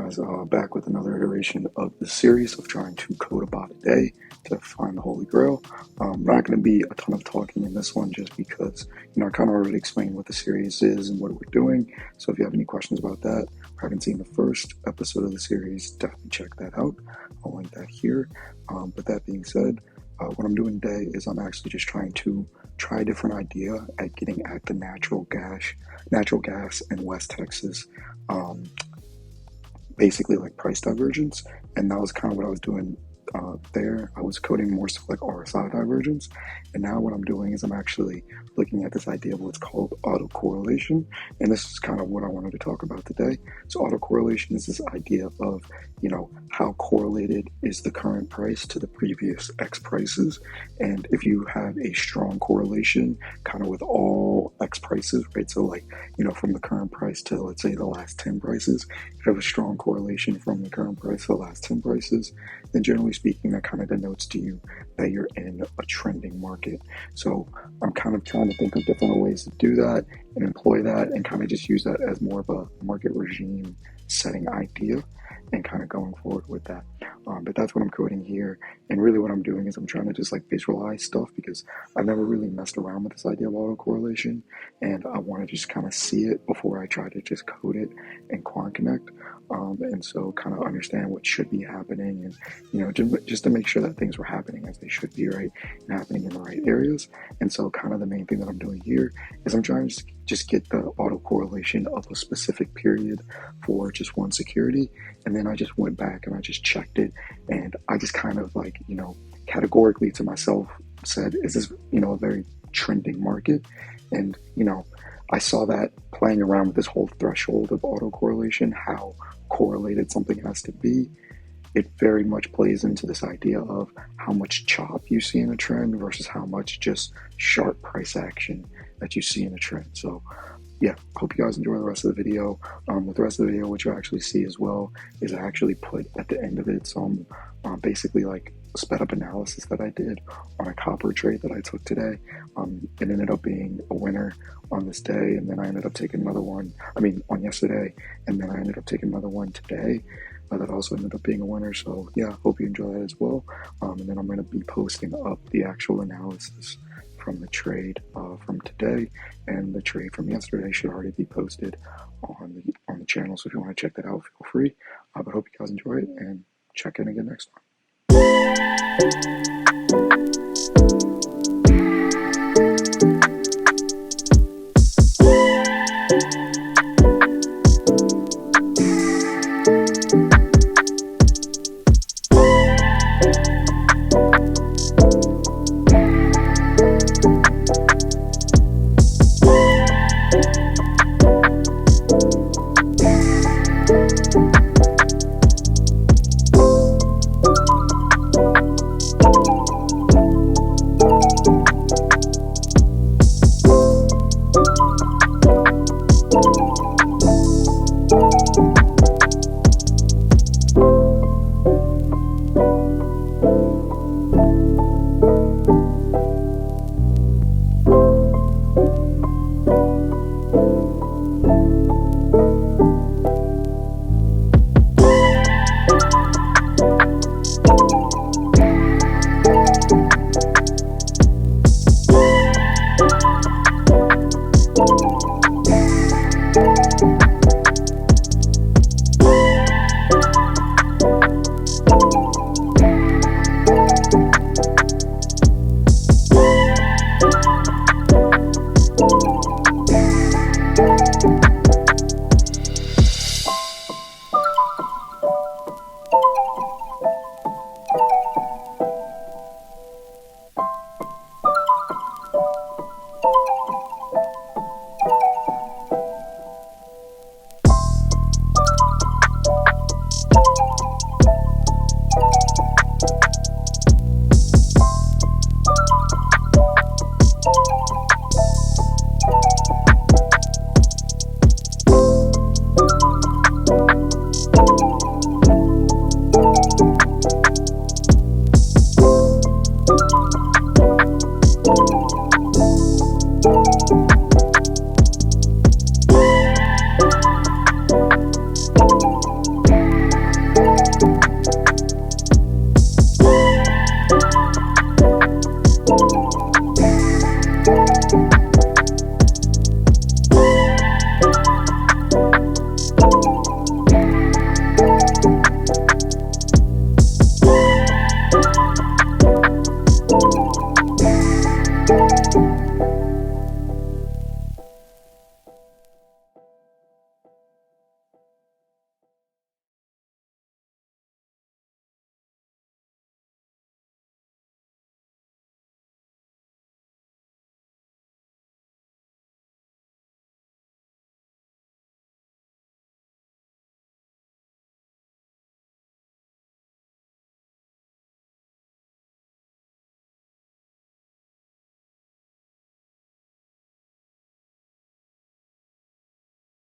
guys, back with another iteration of the series of trying to code a bot a day to find the Holy Grail. Not going to be a ton of talking in this one just because, I kind of already explained what the series is and what we're doing. So if you have any questions about that or haven't seen the first episode of the series, definitely check that out. I'll link that here. But that being said, what I'm doing today is I'm actually just trying to try a different idea at getting at the natural gas in West Texas. Basically like price divergence, and that was kind of what I was doing there. I was coding more so like RSI divergence, and now what I'm doing is I'm actually looking at this idea of what's called autocorrelation, and this is kind of what I wanted to talk about today. So autocorrelation is this idea of, how correlated is the current price to the previous X prices, and if you have a strong correlation kind of with all X prices, right? So like, from the current price to, let's say, the last 10 prices, if you have a strong correlation from the current price to the last 10 prices, then generally speaking, that kind of denotes to you that you're in a trending market. So I'm kind of trying to think of different ways to do that and employ that and kind of just use that as more of a market regime setting idea and kind of going forward with that. But that's what I'm coding here. And really what I'm doing is I'm trying to just like visualize stuff because I've never really messed around with this idea of autocorrelation, and I want to just kind of see it before I try to just code it and quant connect. And so kind of understand what should be happening and, just to make sure that things were happening as they should be, right? And happening in the right areas. And so kind of the main thing that I'm doing here is I'm trying to just get the autocorrelation of a specific period for just one security. And then I just went back and I just checked it. And I just kind of like, categorically to myself said, is this, a very trending market? And, I saw that playing around with this whole threshold of autocorrelation, how correlated something has to be. It very much plays into this idea of how much chop you see in a trend versus how much just sharp price action that you see in a trend. So yeah, hope you guys enjoy the rest of the video. With the rest of the video, what you actually see as well is I actually put at the end of it some basically like sped up analysis that I did on a copper trade that I took today. It ended up being a winner on this day, and then I ended up taking another one, on yesterday, and then I ended up taking another one today. That also ended up being a winner. So yeah, hope you enjoy that as well. And then I'm going to be posting up the actual analysis from the trade from today, and the trade from yesterday should already be posted on the channel. So if you want to check that out, feel free. But I hope you guys enjoy it, and check in again next time.